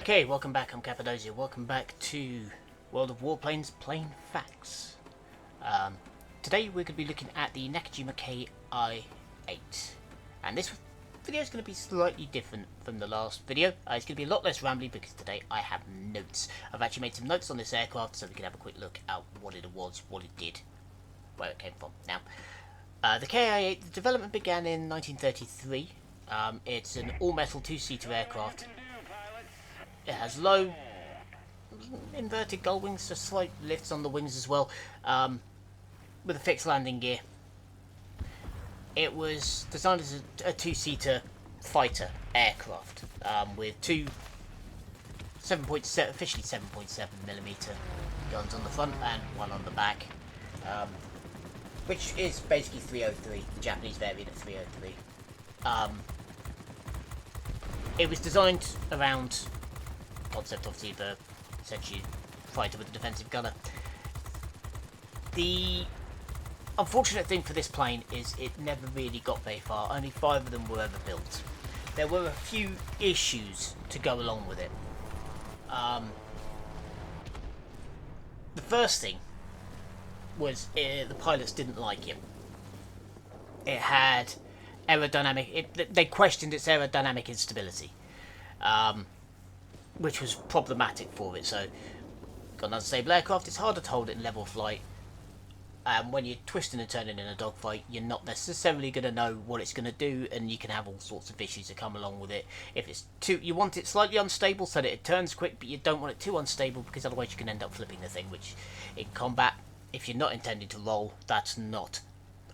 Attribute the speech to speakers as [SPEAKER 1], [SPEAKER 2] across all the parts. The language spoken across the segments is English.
[SPEAKER 1] Okay, welcome back. I'm Cappadocia. Welcome back to World of Warplanes Plain Facts. Um, Today we're going to be looking at the Nakajima ki-8. And this video is going to be slightly different from the last video. It's going to be a lot less rambly because today I have notes. I've actually made some notes on this aircraft so we can have a quick look at what it was, what it did, where it came from. Now, the ki-8, the development began in 1933. It's an all-metal two-seater aircraft. It has low inverted gull wings, so slight lifts on the wings as well, with a fixed landing gear. It was designed as a two-seater fighter aircraft with two 7.7, officially 7.7mm guns on the front and one on the back, which is basically 303, the Japanese variant of 303. It was designed around concept of the essentially fighter with a defensive gunner. The unfortunate thing for this plane is it never really got very far. Only 5 of them were ever built. There were a few issues to go along with it. The first thing was the pilots didn't like it. It had aerodynamic. They questioned its aerodynamic instability. Which was problematic for it. So, got an unstable aircraft, it's harder to hold it in level flight. When you're twisting and turning in a dogfight, you're not necessarily going to know what it's going to do, and you can have all sorts of issues that come along with it. If it's you want it slightly unstable so that it turns quick, but you don't want it too unstable because otherwise you can end up flipping the thing, which in combat, if you're not intending to roll, that's not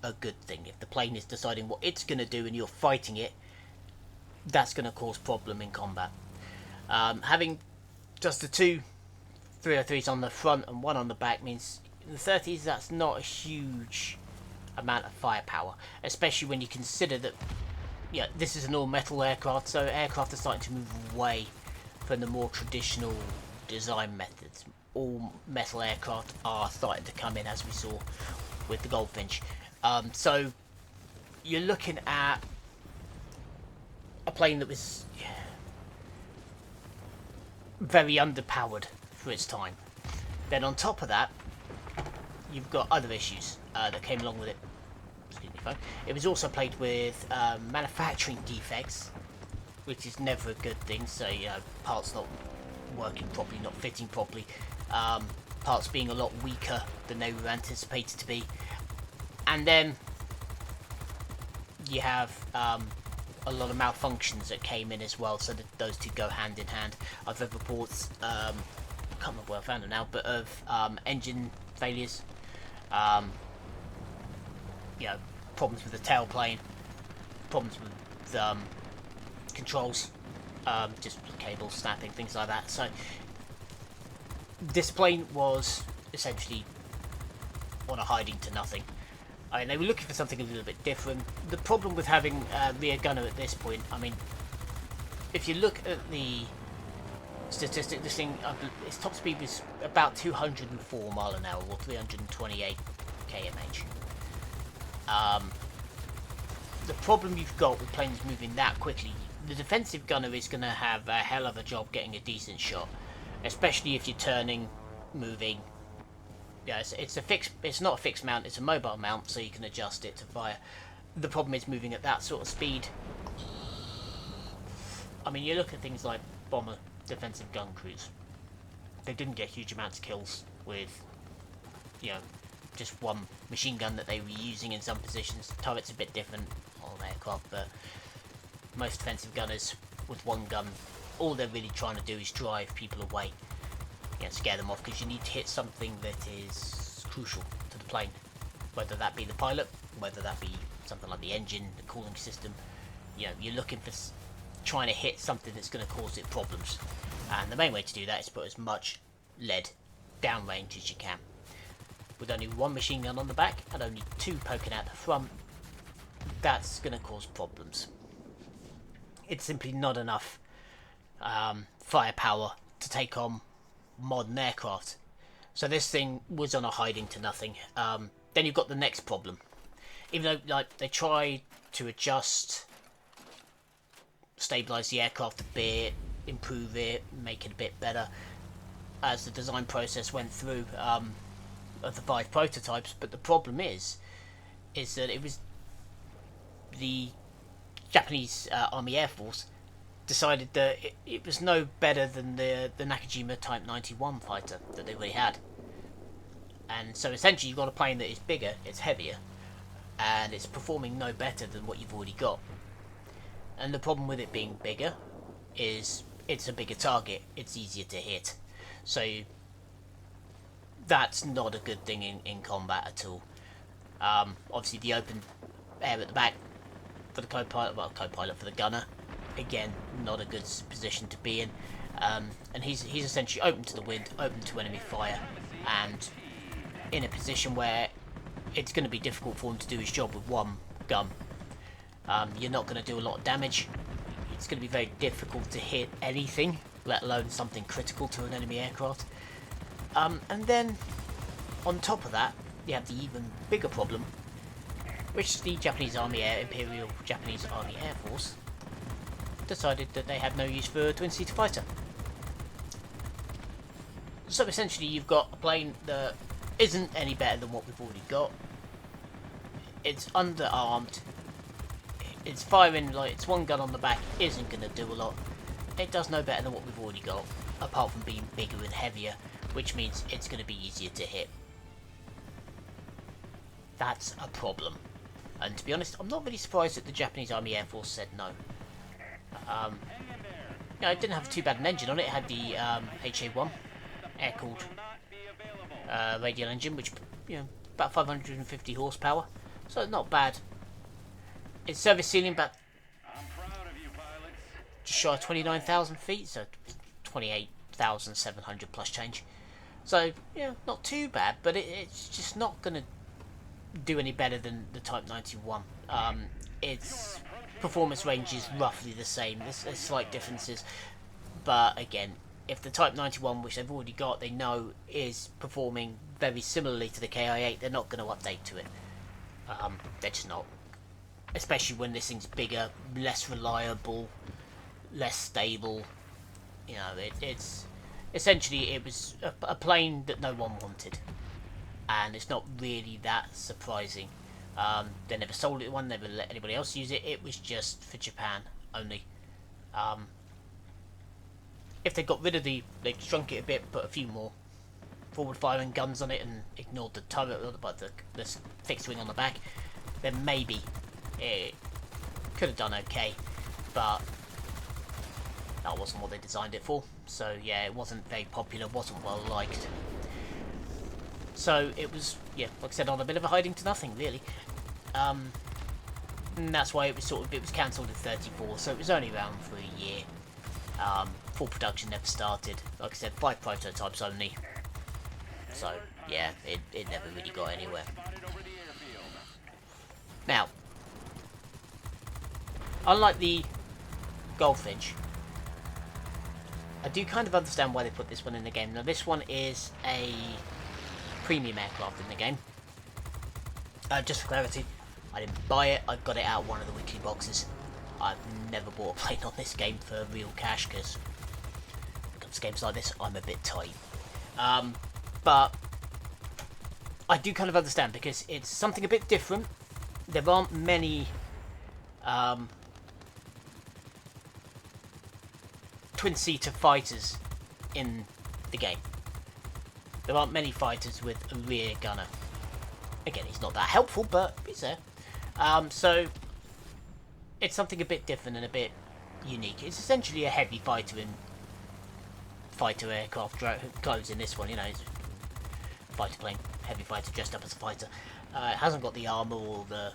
[SPEAKER 1] a good thing. If the plane is deciding what it's going to do and you're fighting it, that's going to cause problem in combat. Having just the two 303s on the front and one on the back means in the 30s that's not a huge amount of firepower, especially when you consider that this is an all-metal aircraft, so aircraft are starting to move away from the more traditional design methods. All-metal aircraft are starting to come in, as we saw with the Goldfinch. So you're looking at a plane that was very underpowered for its time. Then on top of that, you've got other issues that came along with it. Excuse me, phone. It was also plagued with manufacturing defects, which is never a good thing. So parts not working properly, not fitting properly, parts being a lot weaker than they were anticipated to be, and then you have a lot of malfunctions that came in as well, so that those two go hand in hand. I've read reports, I can't remember where I found them now, but of engine failures, problems with the tailplane, problems with controls, just cables snapping, things like that. So this plane was essentially on a hiding to nothing. I mean, they were looking for something a little bit different. The problem with having a rear gunner at this point, I mean, if you look at the statistic, this thing, its top speed was about 204 mile an hour, or 328 kmh. The problem you've got with planes moving that quickly, the defensive gunner is going to have a hell of a job getting a decent shot, especially if you're turning, moving. Yeah, it's not a fixed mount, it's a mobile mount, so you can adjust it to fire. The problem is moving at that sort of speed. I mean, you look at things like bomber defensive gun crews. They didn't get huge amounts of kills with, just one machine gun that they were using in some positions. Turret's a bit different on aircraft, but most defensive gunners with one gun, all they're really trying to do is drive people away. Scare them off, because you need to hit something that is crucial to the plane, whether that be the pilot, whether that be something like the engine, the cooling system. You're looking for trying to hit something that's going to cause it problems, and the main way to do that is put as much lead downrange as you can. With only one machine gun on the back and only two poking out the front, that's going to cause problems. It's simply not enough firepower to take on modern aircraft. So this thing was on a hiding to nothing. Then you've got the next problem. Even though they try to adjust, stabilise the aircraft a bit, improve it, make it a bit better as the design process went through of the 5 prototypes. But the problem is that it was the Japanese Army Air Force decided that it was no better than the Nakajima Type 91 fighter that they already had. And so essentially you've got a plane that is bigger, it's heavier, and it's performing no better than what you've already got. And the problem with it being bigger is it's a bigger target, it's easier to hit. So that's not a good thing in combat at all. Obviously the open air at the back for the co-pilot, for the gunner, again, not a good position to be in. And he's essentially open to the wind, open to enemy fire, and in a position where it's going to be difficult for him to do his job with one gun. You're not going to do a lot of damage. It's going to be very difficult to hit anything, let alone something critical to an enemy aircraft. And then, on top of that, you have the even bigger problem, which the Japanese Army Imperial Japanese Army Air Force decided that they had no use for a twin-seater fighter. So essentially you've got a plane that isn't any better than what we've already got. It's underarmed. It's firing, like, it's one gun on the back, isn't going to do a lot. It does no better than what we've already got, apart from being bigger and heavier, which means it's going to be easier to hit. That's a problem. And to be honest, I'm not really surprised that the Japanese Army Air Force said no. It didn't have too bad an engine on it. It had the HA-1 air-cooled radial engine, which, about 550 horsepower, so not bad. Its service ceiling about just shy of 29,000 feet, so 28,700 plus change. So not too bad, but it's just not going to do any better than the Type 91. Its performance range is roughly the same. There's slight differences, but again, if the Type 91, which they've already got, they know is performing very similarly to the ki-8, they're not going to update to it. They're just not. Especially when this thing's bigger, less reliable, less stable. It's essentially, it was a plane that no one wanted, and it's not really that surprising. They never sold it one, never let anybody else use it. It was just for Japan only. If they got rid of they shrunk it a bit, put a few more forward firing guns on it, and ignored the turret, but the fixed wing on the back, then maybe it could have done okay. But that wasn't what they designed it for. So yeah, it wasn't very popular, wasn't well liked. So it was, like I said, on a bit of a hiding to nothing, really. And that's why it was cancelled in 34, so it was only around for a year. Full production never started. Like I said, 5 prototypes only. So yeah, it never really got anywhere. Now, unlike the Goldfinch, I do kind of understand why they put this one in the game. Now, this one is a premium aircraft in the game. Just for clarity, I didn't buy it, I got it out of one of the weekly boxes. I've never bought a plane on this game for real cash, because when it comes to games like this, I'm a bit tight. But I do kind of understand, because it's something a bit different. There aren't many twin-seater fighters in the game. There aren't many fighters with a rear gunner. Again, he's not that helpful, but he's there. So it's something a bit different and a bit unique. It's essentially a heavy fighter in fighter aircraft clothes in this one. It's a fighter plane, heavy fighter dressed up as a fighter. It hasn't got the armor or the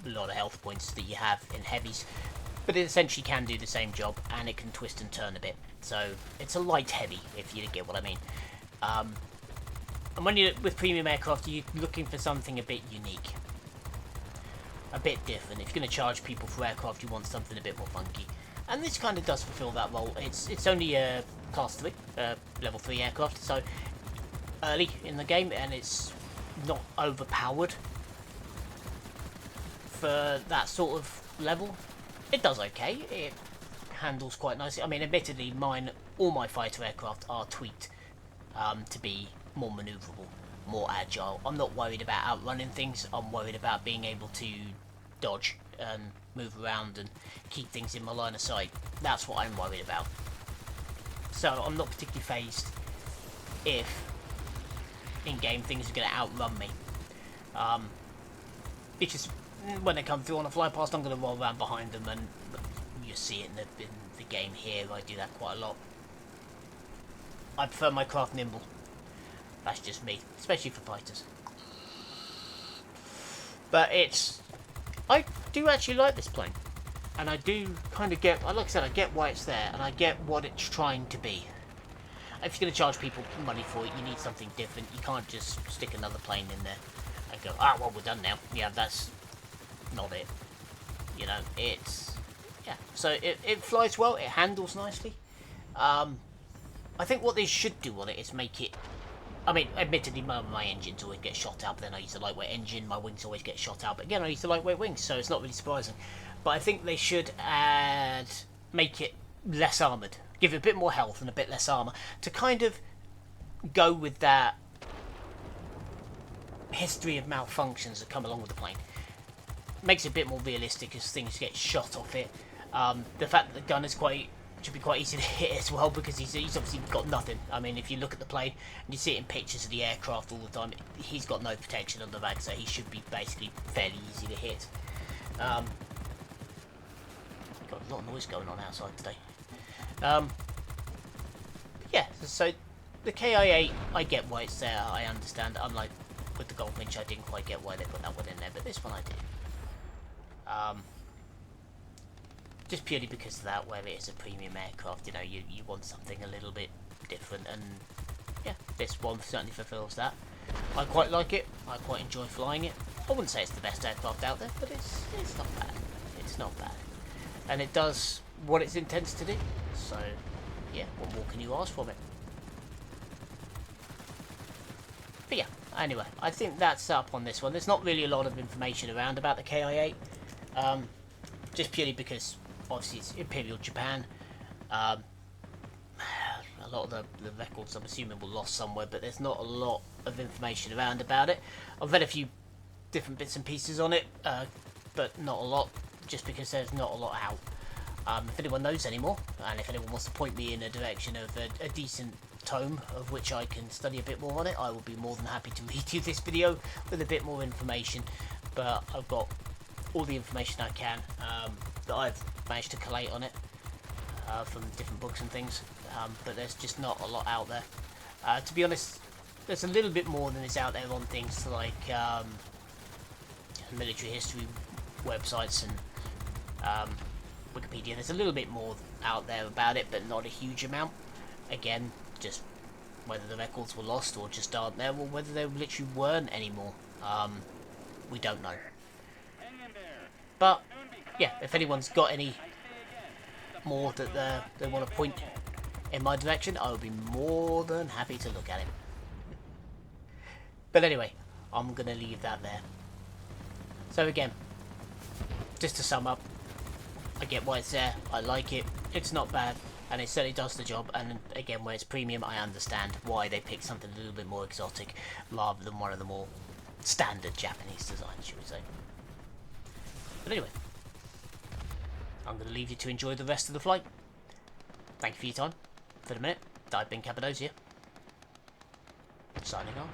[SPEAKER 1] lot of health points that you have in heavies, but it essentially can do the same job, and it can twist and turn a bit. So it's a light heavy, if you get what I mean. And when you're with premium aircraft, you're looking for something a bit unique, a bit different. If you're going to charge people for aircraft, you want something a bit more funky, and this kind of does fulfill that role. It's only a class 3, level 3 aircraft, so early in the game, and it's not overpowered for that sort of level. It does okay. It handles quite nicely. I mean, admittedly, all my fighter aircraft are tweaked to be more manoeuvrable, more agile. I'm not worried about outrunning things. I'm worried about being able to dodge and move around and keep things in my line of sight. That's what I'm worried about. So I'm not particularly phased if in-game things are going to outrun me. It's just when they come through on a fly past, I'm going to roll around behind them, and you see it in the game here. I do that quite a lot. I prefer my craft nimble. That's just me, especially for fighters. But I do actually like this plane, and I do kind of get, like I said, I get why it's there, and I get what it's trying to be. If you're going to charge people money for it, you need something different. You can't just stick another plane in there and go, well, we're done now. Yeah, that's not it. You know, yeah. So it flies well, it handles nicely. I think what they should do on it is make it, I mean, admittedly, my engines always get shot out, but then I use a lightweight engine, my wings always get shot out, but again, I use the lightweight wings, so it's not really surprising. But I think they should make it less armoured, give it a bit more health and a bit less armour, to kind of go with that history of malfunctions that come along with the plane. Makes it a bit more realistic as things get shot off it. The fact that the gun is should be quite easy to hit as well, because he's obviously got nothing. I mean, if you look at the plane and you see it in pictures of the aircraft all the time, he's got no protection on the back, so he should be basically fairly easy to hit. Got a lot of noise going on outside today. Yeah, so the ki-8, I get why it's there, I understand. Unlike with the Goldfinch, I didn't quite get why they put that one in there, but this one I did. Just purely because of that, where it is a premium aircraft, you know, you want something a little bit different, and yeah, this one certainly fulfills that. I quite like it, I quite enjoy flying it. I wouldn't say it's the best aircraft out there, but it's not bad. It's not bad. And it does what it intends to do, so yeah, what more can you ask from it? But yeah, anyway, I think that's up on this one. There's not really a lot of information around about the ki-8, just purely because obviously it's Imperial Japan. A lot of the records, I'm assuming, were lost somewhere, but there's not a lot of information around about it. I've read a few different bits and pieces on it, but not a lot, just because there's not a lot out. If anyone knows any more, and if anyone wants to point me in a direction of a decent tome of which I can study a bit more on it, I will be more than happy to read you this video with a bit more information. But I've got all the information I can that I've managed to collate on it from different books and things, but there's just not a lot out there. To be honest, there's a little bit more than is out there on things like military history websites and Wikipedia. There's a little bit more out there about it, but not a huge amount. Again, just whether the records were lost or just aren't there, or whether there literally weren't anymore. We don't know. But yeah, if anyone's got any more that they want to point in my direction, I would be more than happy to look at it. But anyway, I'm going to leave that there. So again, just to sum up, I get why it's there, I like it, it's not bad, and it certainly does the job. And again, where it's premium, I understand why they picked something a little bit more exotic rather than one of the more standard Japanese designs, should we say. But anyway, I'm going to leave you to enjoy the rest of the flight. Thank you for your time. For the minute, I've been Cappadocia, signing off.